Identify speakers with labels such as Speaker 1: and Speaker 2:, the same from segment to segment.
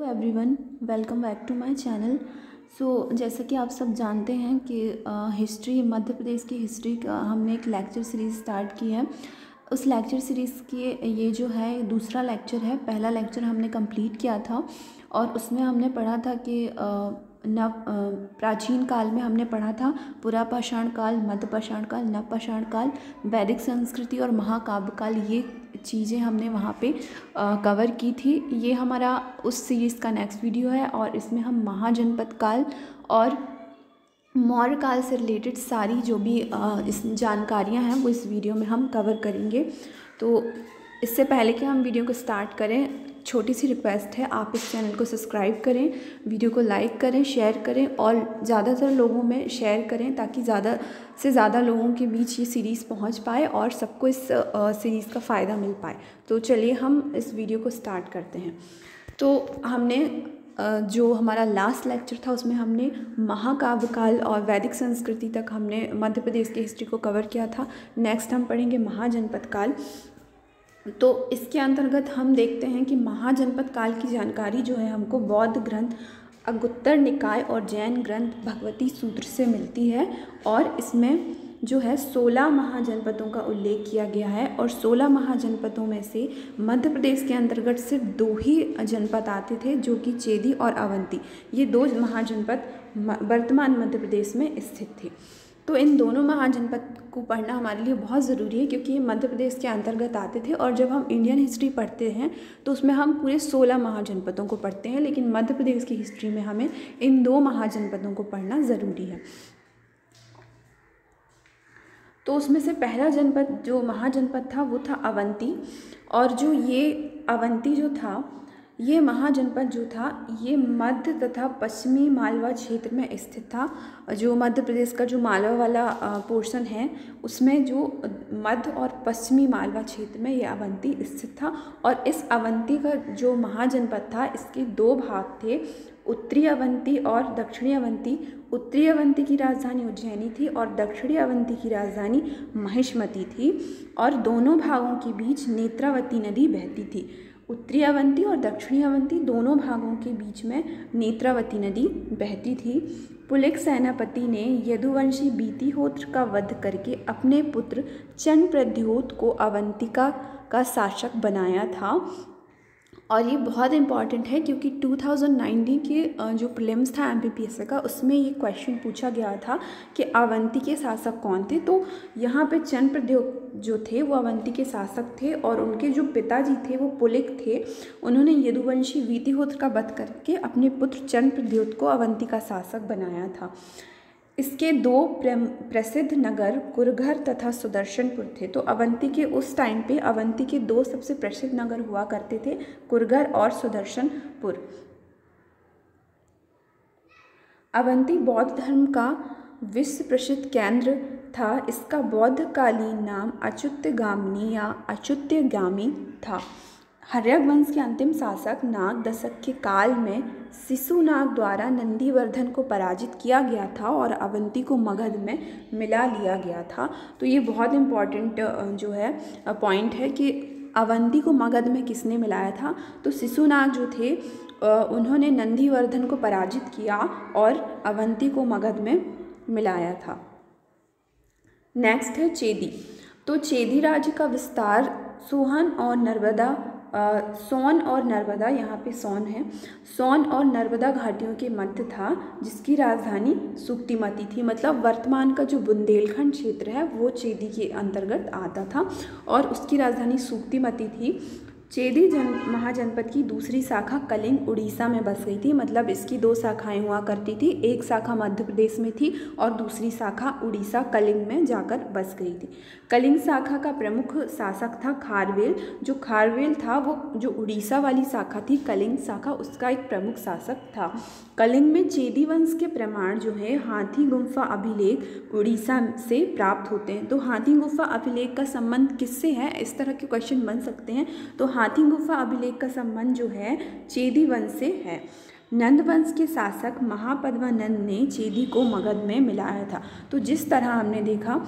Speaker 1: Hello everyone, welcome back to my channel. जैसा कि आप सब जानते हैं कि हिस्ट्री मध्य प्रदेश की हिस्ट्री का हमने एक लेक्चर सीरीज़ स्टार्ट की है। उस लेक्चर सीरीज़ की ये जो है दूसरा लेक्चर है। पहला लेक्चर हमने कंप्लीट किया था और उसमें हमने पढ़ा था कि प्राचीन काल में हमने पढ़ा था पुरापाषाण काल, मध्यपाषाण काल, नवपाषाण काल, वैदिक संस्कृति और महाकाव्य काल। ये चीज़ें हमने वहाँ पे कवर की थी। ये हमारा उस सीरीज़ का नेक्स्ट वीडियो है और इसमें हम महाजनपद काल और मौर्य काल से रिलेटेड सारी जो भी इस जानकारियाँ हैं वो इस वीडियो में हम कवर करेंगे। तो इससे पहले कि हम वीडियो को स्टार्ट करें, छोटी सी रिक्वेस्ट है, आप इस चैनल को सब्सक्राइब करें, वीडियो को लाइक करें, शेयर करें और ज़्यादातर लोगों में शेयर करें ताकि ज़्यादा से ज़्यादा लोगों के बीच ये सीरीज़ पहुंच पाए और सबको इस सीरीज़ का फ़ायदा मिल पाए। तो चलिए हम इस वीडियो को स्टार्ट करते हैं। तो हमने जो हमारा लास्ट लेक्चर था उसमें हमने महाकाव्य काल और वैदिक संस्कृति तक हमने मध्य प्रदेश की हिस्ट्री को कवर किया था। नेक्स्ट हम पढ़ेंगे महाजनपद काल। तो इसके अंतर्गत हम देखते हैं कि महाजनपद काल की जानकारी जो है हमको बौद्ध ग्रंथ अगुत्तर निकाय और जैन ग्रंथ भगवती सूत्र से मिलती है और इसमें जो है 16 महाजनपदों का उल्लेख किया गया है और 16 महाजनपदों में से मध्य प्रदेश के अंतर्गत सिर्फ 2 ही जनपद आते थे, जो कि चेदी और अवंती। ये 2 महाजनपद वर्तमान मध्य प्रदेश में स्थित थे। तो इन दोनों महाजनपद को पढ़ना हमारे लिए बहुत ज़रूरी है क्योंकि ये मध्य प्रदेश के अंतर्गत आते थे और जब हम इंडियन हिस्ट्री पढ़ते हैं तो उसमें हम पूरे 16 महाजनपदों को पढ़ते हैं, लेकिन मध्य प्रदेश की हिस्ट्री में हमें इन 2 महाजनपदों को पढ़ना ज़रूरी है। तो उसमें से पहला जनपद जो महाजनपद था वो था अवंती। और जो ये अवंती जो था, ये महाजनपद जो था ये मध्य तथा पश्चिमी मालवा क्षेत्र में स्थित था। जो मध्य प्रदेश का जो मालवा वाला पोर्शन है उसमें जो मध्य और पश्चिमी मालवा क्षेत्र में ये अवंती स्थित था। और इस अवंती का जो महाजनपद था इसके 2 भाग थे, उत्तरी अवंती और दक्षिणी अवंती। उत्तरी अवंती की राजधानी उज्जैनी थी और दक्षिणी अवंती की राजधानी महिष्मती थी और दोनों भागों के बीच नेत्रावती नदी बहती थी। उत्तरी अवंती और दक्षिणी अवंती दोनों भागों के बीच में नेत्रावती नदी बहती थी। पुलिक सेनापति ने यदुवंशी बीतिहोत्र का वध करके अपने पुत्र चंद्रप्रद्योत को अवंतिका का शासक बनाया था। और ये बहुत इंपॉर्टेंट है क्योंकि 2019 के जो प्रीलिम्स था MPPSC का उसमें ये क्वेश्चन पूछा गया था कि अवंती के शासक कौन थे। तो यहाँ पे चंद्रप्रद्योत जो थे वो अवंती के शासक थे और उनके जो पिताजी थे वो पुलिक थे। उन्होंने यदुवंशी बीतिहोत्र का वध करके अपने पुत्र चंद्रप्रद्योत को अवंती का शासक बनाया था। इसके 2 प्रसिद्ध नगर कुरघर तथा सुदर्शनपुर थे। तो अवंती के उस टाइम पे अवंती के 2 सबसे प्रसिद्ध नगर हुआ करते थे, कुरघर और सुदर्शनपुर। अवंती बौद्ध धर्म का विश्व प्रसिद्ध केंद्र था। इसका बौद्ध कालीन नाम अच्युतगामिनी या अच्युतगामी था। हर्यक वंश के अंतिम शासक नाग दशक के काल में शिशुनाग द्वारा नंदीवर्धन को पराजित किया गया था और अवंती को मगध में मिला लिया गया था। तो ये बहुत इम्पॉर्टेंट जो है पॉइंट है कि अवंती को मगध में किसने मिलाया था। तो शिशुनाग जो थे उन्होंने नंदीवर्धन को पराजित किया और अवंती को मगध में मिलाया था। नेक्स्ट है चेदी। तो चेदी राज्य का विस्तार सोन और नर्मदा, यहाँ पे सोन है, सोन और नर्मदा घाटियों के मध्य था, जिसकी राजधानी सुक्तिमती थी। मतलब वर्तमान का जो बुंदेलखंड क्षेत्र है वो चेदी के अंतर्गत आता था और उसकी राजधानी सुक्तिमती थी। चेदी महाजनपद की दूसरी शाखा कलिंग उड़ीसा में बस गई थी। मतलब इसकी 2 शाखाएं हुआ करती थी, एक शाखा मध्य प्रदेश में थी और दूसरी शाखा उड़ीसा कलिंग में जाकर बस गई थी। कलिंग शाखा का प्रमुख शासक था खारवेल। जो खारवेल था वो जो उड़ीसा वाली शाखा थी कलिंग शाखा, उसका एक प्रमुख शासक था। कलिंग में चेदी वंश के प्रमाण जो है हाथी गुम्फा अभिलेख उड़ीसा से प्राप्त होते हैं। तो हाथी गुम्फा अभिलेख का संबंध किससे है, इस तरह के क्वेश्चन बन सकते हैं। तो हाथी गुम्फा अभिलेख का संबंध जो है चेदी वंश से है। नंद वंश के शासक महापद्मानंद ने चेदी को मगध में मिलाया था। तो जिस तरह हमने देखा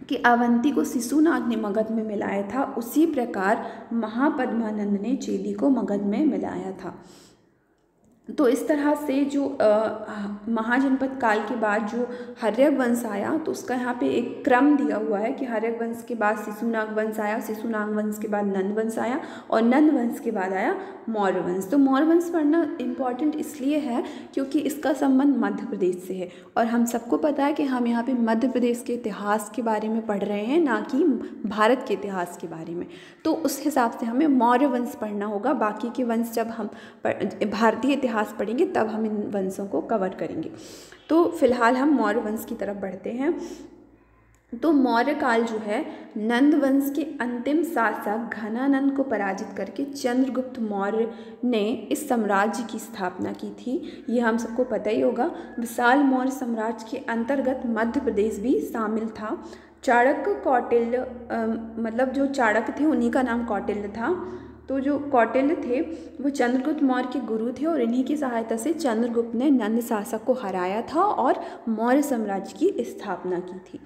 Speaker 1: कि अवंती को शिशुनाग ने मगध में मिलाया था, उसी प्रकार महापद्मानंद ने चेदी को मगध में मिलाया था। तो इस तरह से जो महाजनपद काल के बाद जो हर्यक वंश आया, तो उसका यहाँ पे एक क्रम दिया हुआ है कि हर्यक वंश के बाद शिशुनाग वंश आया, शिशुनाग वंश के बाद नंद वंश आया, और नंद वंश के बाद आया मौर्य वंश। तो मौर्य वंश पढ़ना इम्पॉर्टेंट इसलिए है क्योंकि इसका संबंध मध्य प्रदेश से है, और हम सबको पता है कि हम यहाँ पे मध्य प्रदेश के इतिहास के बारे में पढ़ रहे हैं, ना कि भारत के इतिहास के बारे में। तो उस हिसाब से हमें मौर्य वंश पढ़ना होगा। बाकी के वंश जब हम भारतीय इतिहास पढ़ेंगे तब हम इन वंशों को कवर करेंगे। तो फिलहाल हम मौर्य वंश की तरफ बढ़ते हैं। तो मौर्य काल जो है, नंद वंश के अंतिम शासक घनानंद को पराजित करके चंद्रगुप्त मौर्य ने इस साम्राज्य की स्थापना की थी। ये हम सबको पता ही होगा। विशाल मौर्य साम्राज्य के अंतर्गत मध्य प्रदेश भी शामिल था। चाणक्य कौटिल्य मतलब जो चाणक्य थे उन्हीं का नाम कौटिल्य था। तो जो कौटिल्य थे वो चंद्रगुप्त मौर्य के गुरु थे, और इन्हीं की सहायता से चंद्रगुप्त ने नंद शासक को हराया था और मौर्य साम्राज्य की स्थापना की थी।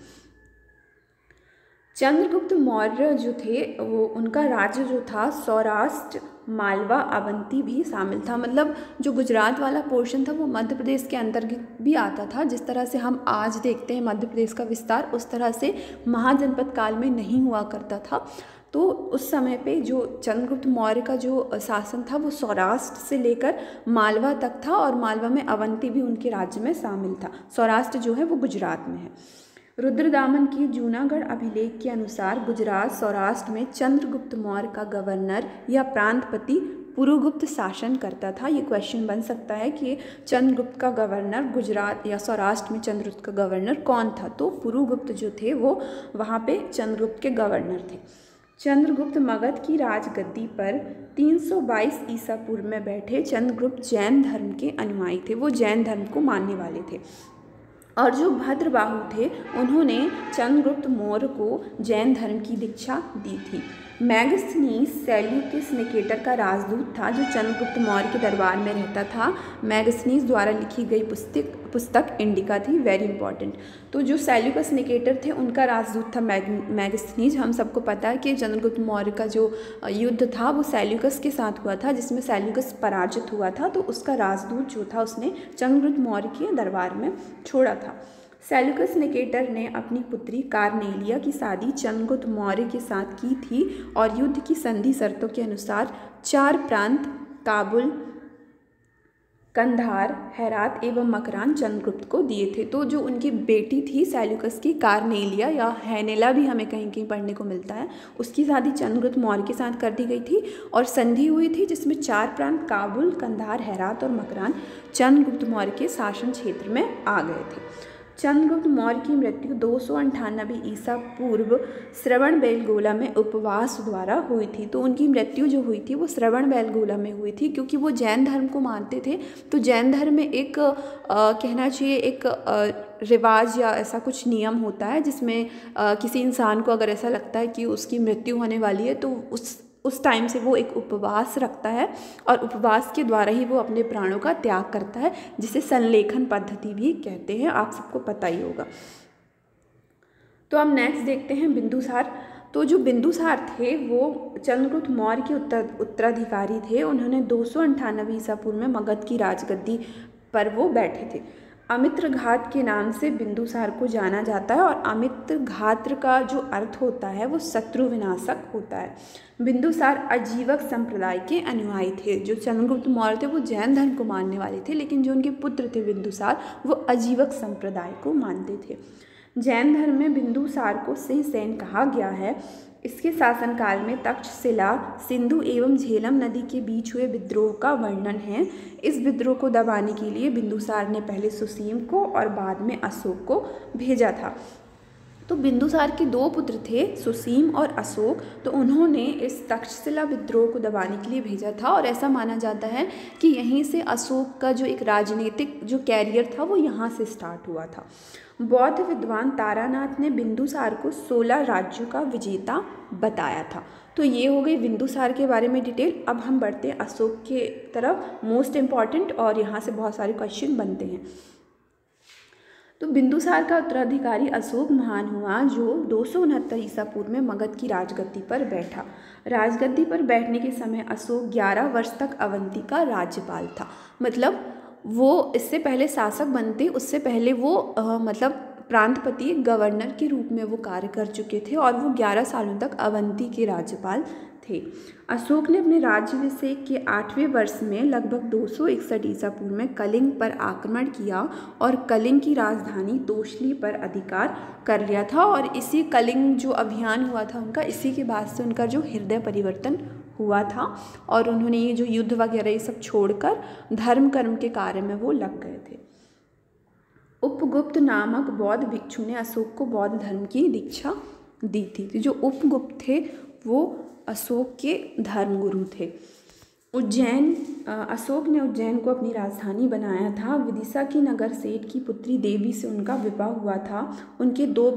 Speaker 1: चंद्रगुप्त मौर्य जो थे वो उनका राज्य जो था सौराष्ट्र, मालवा, अवंती भी शामिल था। मतलब जो गुजरात वाला पोर्शन था वो मध्य प्रदेश के अंतर्गत भी आता था। जिस तरह से हम आज देखते हैं मध्य प्रदेश का विस्तार, उस तरह से महाजनपद काल में नहीं हुआ करता था। तो उस समय पे जो चंद्रगुप्त मौर्य का जो शासन था वो सौराष्ट्र से लेकर मालवा तक था, और मालवा में अवंती भी उनके राज्य में शामिल था। सौराष्ट्र जो है वो गुजरात में है। रुद्रदामन की जूनागढ़ अभिलेख के अनुसार गुजरात सौराष्ट्र में चंद्रगुप्त मौर्य का गवर्नर या प्रांतपति पुरुगुप्त शासन करता था। ये क्वेश्चन बन सकता है कि चंद्रगुप्त का गवर्नर गुजरात या सौराष्ट्र में चंद्रगुप्त का गवर्नर कौन था। तो पुरुगुप्त जो थे वो वहाँ पे चंद्रगुप्त के गवर्नर थे। चंद्रगुप्त मगध की राजगद्दी पर 322 ईसा पूर्व में बैठे। चंद्रगुप्त जैन धर्म के अनुयायी थे, वो जैन धर्म को मानने वाले थे। और जो भद्रबाहु थे उन्होंने चंद्रगुप्त मौर्य को जैन धर्म की दीक्षा दी थी। मैगस्थनीज सेल्यूकस निकेटर का राजदूत था जो चंद्रगुप्त मौर्य के दरबार में रहता था। मैगस्थनीज द्वारा लिखी गई पुस्तक इंडिका थी, वेरी इंपॉर्टेंट। तो जो सेल्यूकस निकेटर थे उनका राजदूत था मैगस्थनीज। हम सबको पता है कि चंद्रगुप्त मौर्य का जो युद्ध था वो सेल्यूकस के साथ हुआ था, जिसमें सेल्यूकस पराजित हुआ था। तो उसका राजदूत जो था उसने चंद्रगुप्त मौर्य के दरबार में छोड़ा था। सेल्यूकस निकेटर ने अपनी पुत्री कार्नेलिया की शादी चंद्रगुप्त मौर्य के साथ की थी, और युद्ध की संधि शर्तों के अनुसार 4 प्रांत काबुल, कंधार, हेरात एवं मकरान चंद्रगुप्त को दिए थे। तो जो उनकी बेटी थी सेल्यूकस की कार्नेलिया या हेनेला भी हमें कहीं कहीं पढ़ने को मिलता है, उसकी शादी चंद्रगुप्त मौर्य के साथ कर दी गई थी, और संधि हुई थी जिसमें 4 प्रांत काबुल, कंधार, हेरात और मकरान चंद्रगुप्त मौर्य के शासन क्षेत्र में आ गए थे। चंद्रगुप्त मौर्य की मृत्यु 298 ईसा पूर्व श्रवणबेलगोला में उपवास द्वारा हुई थी। तो उनकी मृत्यु जो हुई थी वो श्रवणबेलगोला में हुई थी, क्योंकि वो जैन धर्म को मानते थे। तो जैन धर्म में एक कहना चाहिए एक रिवाज या ऐसा कुछ नियम होता है जिसमें किसी इंसान को अगर ऐसा लगता है कि उसकी मृत्यु होने वाली है तो उस टाइम से वो एक उपवास रखता है, और उपवास के द्वारा ही वो अपने प्राणों का त्याग करता है, जिसे संलेखन पद्धति भी कहते हैं। आप सबको पता ही होगा। तो अब नेक्स्ट देखते हैं बिंदुसार। तो जो बिंदुसार थे वो चंद्रगुप्त मौर्य के उत्तराधिकारी थे। उन्होंने 298 ईसा पूर्व में मगध की राजगद्दी पर वो बैठे थे। अमित्र घात के नाम से बिंदुसार को जाना जाता है, और अमित्र घात्र का जो अर्थ होता है वो शत्रु विनाशक होता है। बिंदुसार अजीवक संप्रदाय के अनुयायी थे। जो चंद्रगुप्त मौर्य थे वो जैन धर्म को मानने वाले थे, लेकिन जो उनके पुत्र थे बिंदुसार वो अजीवक संप्रदाय को मानते थे। जैन धर्म में बिंदुसार को सिंहसेन कहा गया है। इसके शासनकाल में तक्षशिला, सिंधु एवं झेलम नदी के बीच हुए विद्रोह का वर्णन है। इस विद्रोह को दबाने के लिए बिंदुसार ने पहले सुसीम को और बाद में अशोक को भेजा था। तो बिंदुसार के 2 पुत्र थे, सुसीम और अशोक। तो उन्होंने इस तक्षशिला विद्रोह को दबाने के लिए भेजा था, और ऐसा माना जाता है कि यहीं से अशोक का जो एक राजनीतिक जो कैरियर था वो यहाँ से स्टार्ट हुआ था। बौद्ध विद्वान तारानाथ ने बिंदुसार को 16 राज्यों का विजेता बताया था। तो ये हो गई बिंदुसार के बारे में डिटेल। अब हम बढ़ते हैं अशोक के तरफ, मोस्ट इम्पॉर्टेंट, और यहाँ से बहुत सारे क्वेश्चन बनते हैं। तो बिंदुसार का उत्तराधिकारी अशोक महान हुआ, जो 269 ईसा पूर्व में मगध की राजगद्दी पर बैठा। राजगद्दी पर बैठने के समय अशोक 11 वर्ष तक अवंती का राज्यपाल था। मतलब वो इससे पहले शासक बनते, उससे पहले वो मतलब प्रांतपति गवर्नर के रूप में वो कार्य कर चुके थे और वो 11 सालों तक अवंती के राज्यपाल थे। अशोक ने अपने राज्याभिषेक के 8वें वर्ष में लगभग 261 ईसा पूर्व में कलिंग पर आक्रमण किया और कलिंग की राजधानी तोशली पर अधिकार कर लिया था। और इसी कलिंग जो अभियान हुआ था उनका, इसी के बाद से उनका जो हृदय परिवर्तन हुआ था और उन्होंने ये जो युद्ध वगैरह ये सब छोड़कर धर्म कर्म के कार्य में वो लग गए थे। उपगुप्त नामक बौद्ध भिक्षु ने अशोक को बौद्ध धर्म की दीक्षा दी थी। तो जो उपगुप्त थे वो अशोक के धर्मगुरु थे। अशोक ने उज्जैन को अपनी राजधानी बनाया था। विदिशा की नगर सेठ की पुत्री देवी से उनका विवाह हुआ था। उनके दो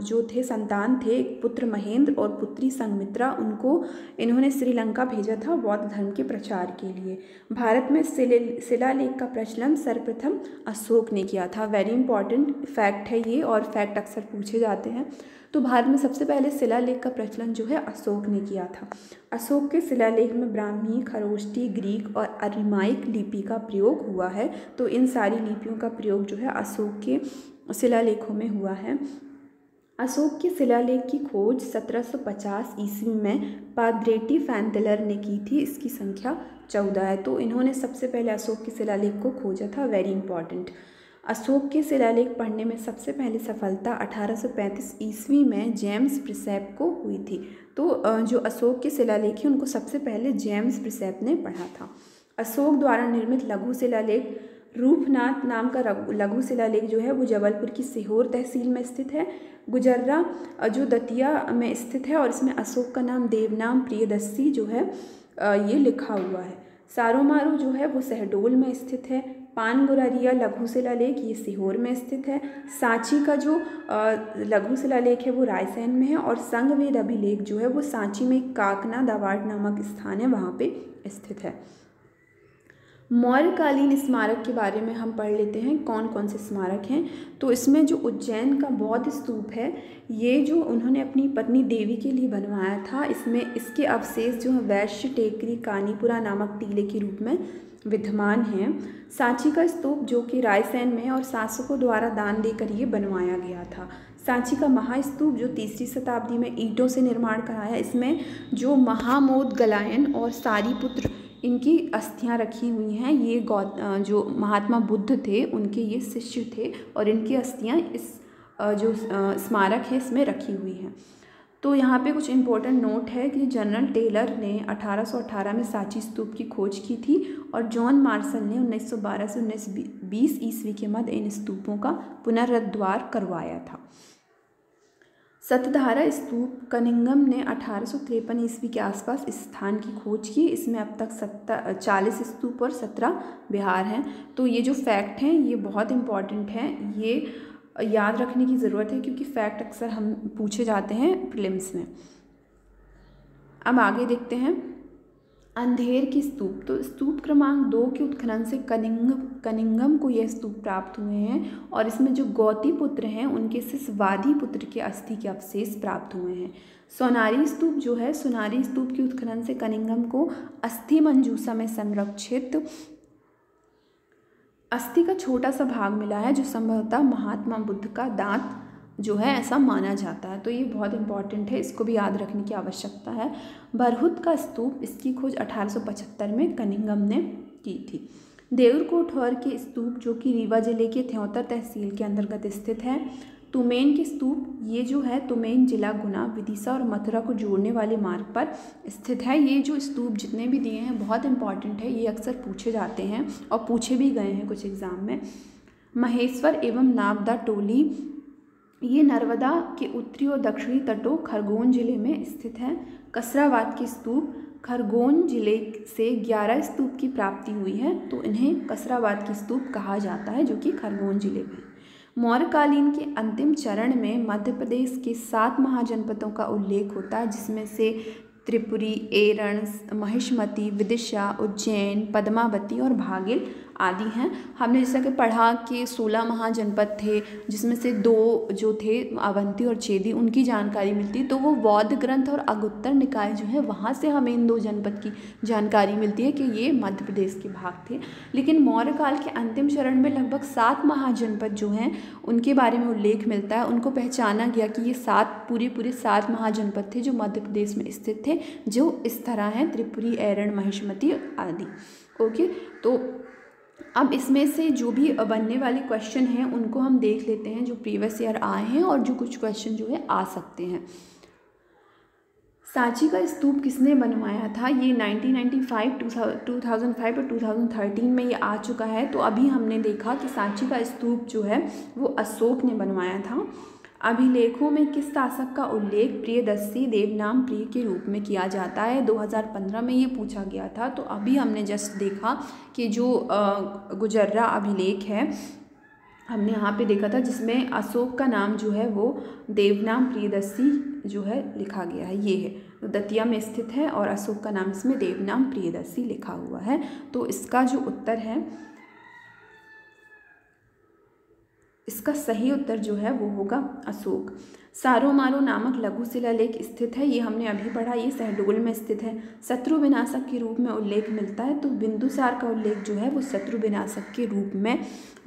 Speaker 1: जो थे संतान थे, एक पुत्र महेंद्र और पुत्री संघमित्रा। उनको इन्होंने श्रीलंका भेजा था बौद्ध धर्म के प्रचार के लिए। भारत में शिलालेख का प्रचलन सर्वप्रथम अशोक ने किया था। वेरी इंपॉर्टेंट फैक्ट है ये, और फैक्ट अक्सर पूछे जाते हैं। तो भारत में सबसे पहले शिलालेख का प्रचलन जो है अशोक ने किया था। अशोक के शिलालेख में ब्राह्मी, खरोष्टी, ग्रीक और अरिमाइक लिपि का प्रयोग हुआ है। तो इन सारी लिपियों का प्रयोग जो है अशोक के शिलालेखों में हुआ है। अशोक के शिलालेख की खोज 1750 ईस्वी में पाद्रेटी फैंतलर ने की थी। इसकी संख्या 14 है। तो इन्होंने सबसे पहले अशोक के शिलालेख को खोजा था। Very important. अशोक के शिलालेख पढ़ने में सबसे पहले सफलता 1835 ईस्वी में जेम्स प्रिसेप को हुई थी। तो जो अशोक के शिलालेख हैं उनको सबसे पहले जेम्स प्रिसेप ने पढ़ा था। अशोक द्वारा निर्मित लघु शिलालेख रूपनाथ नाम का लघु शिलालेख जो है वो जबलपुर की सीहोर तहसील में स्थित है। गुजर्रा जो दतिया में स्थित है और इसमें अशोक का नाम देवनाम प्रियदर्शी जो है ये लिखा हुआ है। सारोमारू जो है वो शहडोल में स्थित है। पानगुरारिया लघु शिलालेख ये सीहोर में स्थित है। सांची का जो लघु शिलालेख है वो रायसेन में है। और संगवेद अभिलेख जो है वो सांची में काकना दावाड़ नामक स्थान है, वहाँ पे स्थित है। मौर्यकालीन स्मारक के बारे में हम पढ़ लेते हैं, कौन कौन से स्मारक हैं। तो इसमें जो उज्जैन का बौद्ध स्तूप है, ये जो उन्होंने अपनी पत्नी देवी के लिए बनवाया था, इसमें इसके अवशेष जो है वैश्य टेकरी कानीपुरा नामक टीले के रूप में विद्यमान हैं। सांची का स्तूप जो कि रायसेन में और शासकों द्वारा दान देकर ये बनवाया गया था। सांची का महास्तूप जो 3री शताब्दी में ईंटों से निर्माण कराया, इसमें जो महामोदगलायन और सारिपुत्र इनकी अस्थियां रखी हुई हैं। ये जो महात्मा बुद्ध थे उनके ये शिष्य थे और इनकी अस्थियां इस जो स्मारक है इसमें रखी हुई हैं। तो यहाँ पे कुछ इम्पोर्टेंट नोट है कि जनरल टेलर ने 1818 में सांची स्तूप की खोज की थी और जॉन मार्शल ने 1912 से 1920 ईस्वी के मध्य इन स्तूपों का पुनरुद्धार करवाया था। सतधारा स्तूप कनिंगम ने 1853 ईस्वी के आसपास इस स्थान की खोज की। इसमें अब तक 40 स्तूप और 17 विहार हैं। तो ये जो फैक्ट हैं ये बहुत इम्पॉर्टेंट हैं, ये याद रखने की ज़रूरत है क्योंकि फैक्ट अक्सर हम पूछे जाते हैं प्रीलिम्स में। अब आगे देखते हैं अंधेर की स्तूप। तो स्तूप क्रमांक 2 के उत्खनन से कनिंगम को यह स्तूप प्राप्त हुए हैं और इसमें जो गौती पुत्र हैं उनके शिष्य वादी पुत्र के अस्थि के अवशेष प्राप्त हुए हैं। सोनारी स्तूप जो है, सोनारी स्तूप के उत्खनन से कनिंगम को अस्थि मंजूषा में संरक्षित अस्थि का छोटा सा भाग मिला है जो संभवतः महात्मा बुद्ध का दांत जो है ऐसा माना जाता है। तो ये बहुत इंपॉर्टेंट है, इसको भी याद रखने की आवश्यकता है। बरहुत का स्तूप, इसकी खोज 1875 में कनिंगम ने की थी। देउरकोटहर के स्तूप जो कि रीवा जिले के थ्योतर तहसील के अंतर्गत स्थित है। तुमेन के स्तूप, ये जो है तुमेन जिला गुना, विदिशा और मथुरा को जोड़ने वाले मार्ग पर स्थित है। ये जो स्तूप जितने भी दिए हैं बहुत इंपॉर्टेंट है, ये अक्सर पूछे जाते हैं और पूछे भी गए हैं कुछ एग्ज़ाम में। महेश्वर एवं नावदा टोली, ये नर्मदा के उत्तरी और दक्षिणी तटों खरगोन जिले में स्थित है। कसराबाद के स्तूप, खरगोन जिले से 11 स्तूप की प्राप्ति हुई है, तो इन्हें कसराबाद की स्तूप कहा जाता है जो कि खरगोन जिले में। मौर्यकालीन के अंतिम चरण में मध्य प्रदेश के 7 महाजनपदों का उल्लेख होता है, जिसमें से त्रिपुरी, एरण, महिष्मती, विदिशा, उज्जैन, पद्मावती और भागिल आदि हैं। हमने जैसा कि पढ़ा कि 16 महाजनपद थे, जिसमें से 2 जो थे अवंती और चेदी, उनकी जानकारी मिलती। तो वो बौद्ध ग्रंथ और अगुत्तर निकाय जो है वहाँ से हमें इन 2 जनपद की जानकारी मिलती है कि ये मध्य प्रदेश के भाग थे। लेकिन मौर्य काल के अंतिम चरण में लगभग 7 महाजनपद जो हैं उनके बारे में उल्लेख मिलता है। उनको पहचाना गया कि ये 7 महाजनपद थे जो मध्य प्रदेश में स्थित थे, जो इस तरह हैं: त्रिपुरी, एरण, महिष्मती आदि। ओके, तो अब इसमें से जो भी बनने वाले क्वेश्चन हैं उनको हम देख लेते हैं, जो प्रीवियस ईयर आए हैं और जो कुछ क्वेश्चन जो है आ सकते हैं। सांची का स्तूप किसने बनवाया था? ये 1995, 2005 और 2013 में ये आ चुका है। तो अभी हमने देखा कि सांची का स्तूप जो है वो अशोक ने बनवाया था। अभिलेखों में किस शासक का उल्लेख प्रियदर्शी देवनाम प्रिय के रूप में किया जाता है? 2015 में ये पूछा गया था। तो अभी हमने जस्ट देखा कि जो गुजर्रा अभिलेख है हमने यहाँ पे देखा था, जिसमें अशोक का नाम जो है वो देवनाम प्रियदर्शी जो है लिखा गया है। ये है, तो दतिया में स्थित है और अशोक का नाम इसमें देवनाम प्रियदर्शी लिखा हुआ है। तो इसका जो उत्तर है, इसका सही उत्तर जो है वो होगा अशोक। सारोमारो नामक लघु शिलालेख स्थित है, ये हमने अभी पढ़ा, ये शहडोल में स्थित है। शत्रु विनाशक के रूप में उल्लेख मिलता है, तो बिंदुसार का उल्लेख जो है वो शत्रु विनाशक के रूप में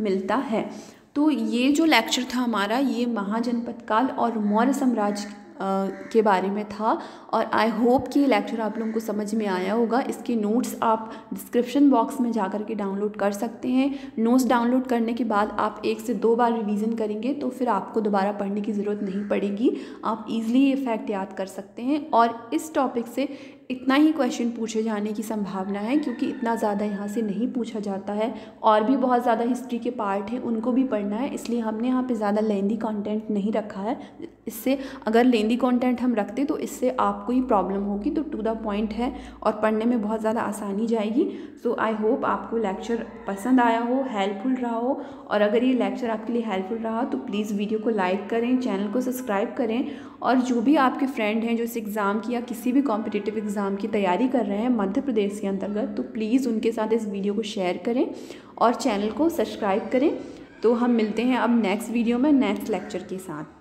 Speaker 1: मिलता है। तो ये जो लेक्चर था हमारा, ये महाजनपद काल और मौर्य साम्राज्य के बारे में था। और आई होप कि ये लेक्चर आप लोगों को समझ में आया होगा। इसके नोट्स आप डिस्क्रिप्शन बॉक्स में जा कर के डाउनलोड कर सकते हैं। नोट्स डाउनलोड करने के बाद आप 1 से 2 बार रिवीजन करेंगे तो फिर आपको दोबारा पढ़ने की ज़रूरत नहीं पड़ेगी। आप इजीली ये फैक्ट याद कर सकते हैं। और इस टॉपिक से इतना ही क्वेश्चन पूछे जाने की संभावना है, क्योंकि इतना ज़्यादा यहाँ से नहीं पूछा जाता है। और भी बहुत ज़्यादा हिस्ट्री के पार्ट हैं, उनको भी पढ़ना है, इसलिए हमने यहाँ पे ज़्यादा लेंदी कंटेंट नहीं रखा है। इससे अगर लेंदी कंटेंट हम रखते तो इससे आपको ही प्रॉब्लम होगी। तो टू द पॉइंट है और पढ़ने में बहुत ज़्यादा आसानी जाएगी। सो आई होप आपको लेक्चर पसंद आया हो, हेल्पफुल रहा हो। और अगर ये लेक्चर आपके लिए हेल्पफुल रहा तो प्लीज़ वीडियो को लाइक करें, चैनल को सब्सक्राइब करें। और जो भी आपके फ्रेंड हैं जो इस एग्ज़ाम की या किसी भी कॉम्पिटिटिव एग्ज़ाम की तैयारी कर रहे हैं मध्य प्रदेश के अंतर्गत, तो प्लीज़ उनके साथ इस वीडियो को शेयर करें और चैनल को सब्सक्राइब करें। तो हम मिलते हैं अब नेक्स्ट वीडियो में नेक्स्ट लेक्चर के साथ।